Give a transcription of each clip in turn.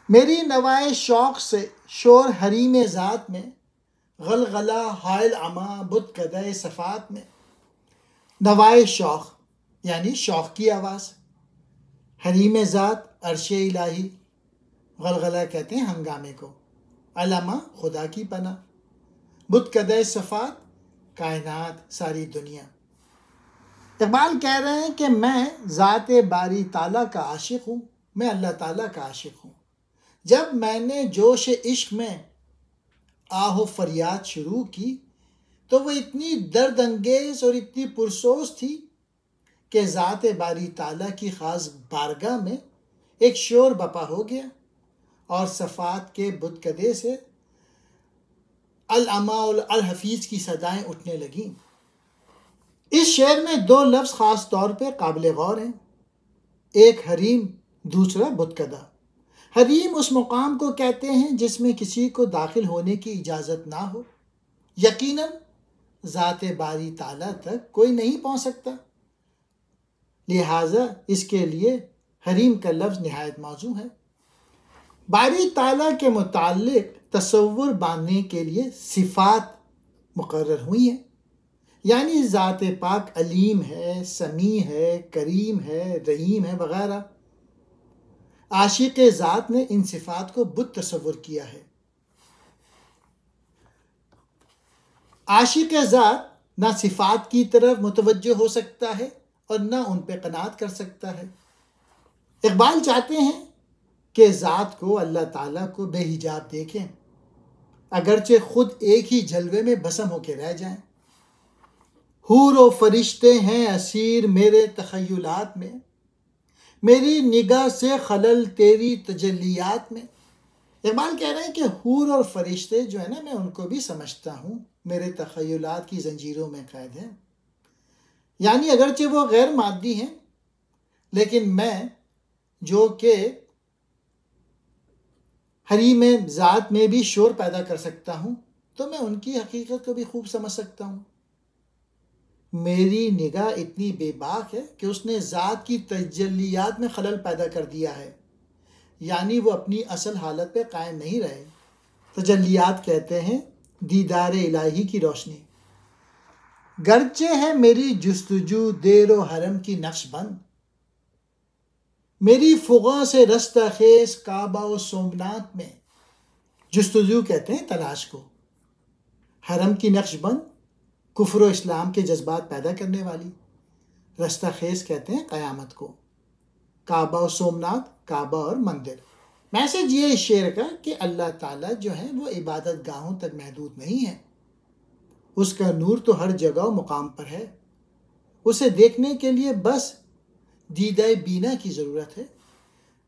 میری نوائے شوق سے شور حریم ذات میں، غلغلہ حائل عما بت کدہ صفات میں۔ نوائے شوق یعنی شوق کی آواز، حریم ذات عرش الہی، غلغلہ کہتے ہیں ہنگامے کو، علما خدا کی پناہ، بت کدہ صفات کائنات ساری دنیا۔ اقبال کہہ رہے ہیں کہ میں ذات باری تعالیٰ کا عاشق ہوں، میں اللہ تعالیٰ کا عاشق ہوں۔ جب میں نے جوش عشق میں آہ و فریاد شروع کی تو وہ اتنی درد انگیز اور اتنی پرسوز تھی کہ ذات باری تعالیٰ کی خاص بارگاہ میں ایک شور بپا ہو گیا اور صفات کے بت کدے سے العما الحفیظ کی صدائیں اٹھنے لگیں۔ اس شعر میں دو لفظ خاص طور پہ قابل غور ہیں، ایک حریم، دوسرا بت کدہ۔ حریم اس مقام کو کہتے ہیں جس میں کسی کو داخل ہونے کی اجازت نہ ہو، یقیناً ذات باری تعالیٰ تک کوئی نہیں پہنچ سکتا، لہٰذا اس کے لیے حریم کا لفظ نہایت موزوں ہے۔ باری تعالیٰ کے متعلق تصور باندھنے کے لیے صفات مقرر ہوئی ہیں، یعنی ذات پاک علیم ہے، سمیع ہے، کریم ہے، رحیم ہے وغیرہ۔ عاشق ذات نے ان صفات کو بت تصور کیا ہے۔ عاشق ذات نہ صفات کی طرف متوجہ ہو سکتا ہے اور نہ ان پہ قناعت کر سکتا ہے۔ اقبال چاہتے ہیں کہ ذات کو، اللہ تعالیٰ کو بے حجاب دیکھیں، اگرچہ خود ایک ہی جلوے میں بسم ہو کے رہ جائیں۔ حور و فرشتے ہیں اسیر میرے تخیلات میں، میری نگاہ سے خلل تیری تجلیات میں۔ اقبال کہہ رہے ہیں کہ حور اور فرشتے جو ہے نا، میں ان کو بھی سمجھتا ہوں، میرے تخیلات کی زنجیروں میں قید ہیں، یعنی اگرچہ وہ غیر مادی ہیں لیکن میں جو کہ حریم ذات میں بھی شور پیدا کر سکتا ہوں تو میں ان کی حقیقت کو بھی خوب سمجھ سکتا ہوں۔ میری نگاہ اتنی بے باک ہے کہ اس نے ذات کی تجلیات میں خلل پیدا کر دیا ہے، یعنی وہ اپنی اصل حالت پہ قائم نہیں رہے۔ تجلیات کہتے ہیں دیدار الہی کی روشنی۔ گرچہ ہے میری جستجو دیر و حرم کی نقش بند، میری فغاں سے رستہ خیز کعبہ و سومنات میں۔ جستجو کہتے ہیں تلاش کو، حرم کی نقش بند کفر و اسلام کے جذبات پیدا کرنے والی، رستہ خیز کہتے ہیں قیامت کو، کعبہ و سومنات کعبہ اور مندر۔ میسج یہ اس شعر کا کہ اللہ تعالیٰ جو ہے وہ عبادت گاہوں تک محدود نہیں ہے، اس کا نور تو ہر جگہ و مقام پر ہے، اسے دیکھنے کے لیے بس دیدہ بینا کی ضرورت ہے۔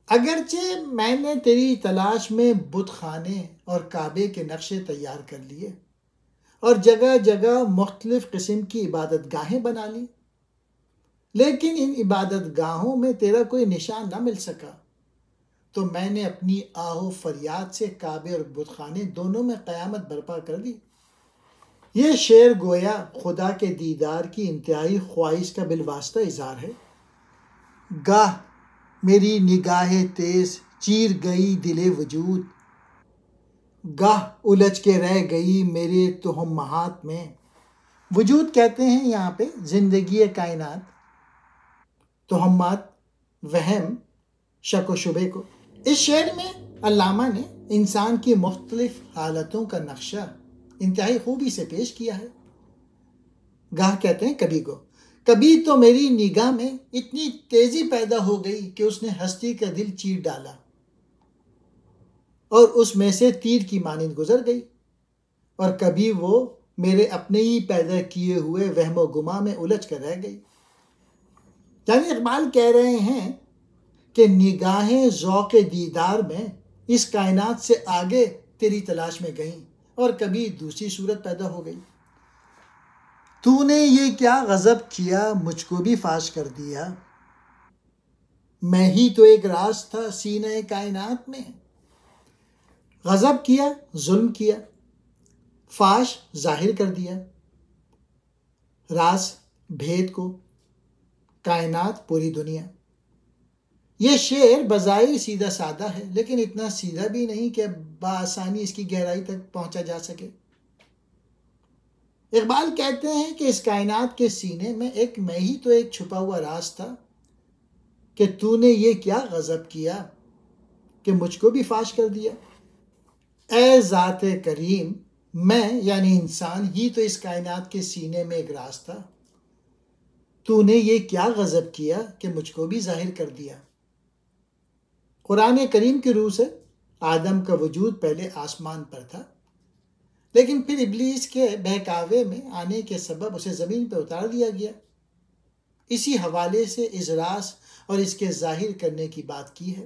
اگرچہ میں نے تیری تلاش میں بت خانے اور کعبے کے نقشے تیار کر لیے اور جگہ جگہ مختلف قسم کی عبادت گاہیں بنا لی، لیکن ان عبادت گاہوں میں تیرا کوئی نشان نہ مل سکا، تو میں نے اپنی آہ و فریاد سے کعبے اور بت خانے دونوں میں قیامت برپا کر دی۔ یہ شعر گویا خدا کے دیدار کی انتہائی خواہش کا بالواسطہ اظہار ہے۔ گاہ میری نگاہ تیز چیر گئی دل وجود، گاہ الجھ کے رہ گئی میرے توہمات میں۔ وجود کہتے ہیں یہاں پہ زندگی کائنات، توہمات وہم شک و شبے کو۔ اس شعر میں علامہ نے انسان کی مختلف حالتوں کا نقشہ انتہائی خوبی سے پیش کیا ہے۔ گاہ کہتے ہیں کبھی کو، کبھی تو میری نگاہ میں اتنی تیزی پیدا ہو گئی کہ اس نے ہستی کا دل چیر ڈالا اور اس میں سے تیر کی مانند گزر گئی، اور کبھی وہ میرے اپنے ہی پیدا کیے ہوئے وہم و گما میں الجھ کر رہ گئی۔ یعنی اقبال کہہ رہے ہیں کہ نگاہیں ذوق دیدار میں اس کائنات سے آگے تیری تلاش میں گئیں اور کبھی دوسری صورت پیدا ہو گئی۔ تو نے یہ کیا غضب کیا مجھ کو بھی فاش کر دیا، میں ہی تو ایک راز تھا سینہ کائنات میں۔ غضب کیا، ظلم کیا، فاش ظاہر کر دیا، راز بھید کو، کائنات پوری دنیا۔ یہ شعر بظاہر سیدھا سادہ ہے، لیکن اتنا سیدھا بھی نہیں کہ بآسانی اس کی گہرائی تک پہنچا جا سکے۔ اقبال کہتے ہیں کہ اس کائنات کے سینے میں ایک میں ہی تو ایک چھپا ہوا راز تھا کہ تو نے یہ کیا غضب کیا کہ مجھ کو بھی فاش کر دیا۔ اے ذات کریم، میں یعنی انسان ہی تو اس کائنات کے سینے میں ایک راز تھا، تو نے یہ کیا غضب کیا کہ مجھ کو بھی ظاہر کر دیا۔ قرآن کریم کی روح سے آدم کا وجود پہلے آسمان پر تھا، لیکن پھر ابلیس کے بہکاوے میں آنے کے سبب اسے زمین پہ اتار دیا گیا۔ اسی حوالے سے اس راز اور اس کے ظاہر کرنے کی بات کی ہے۔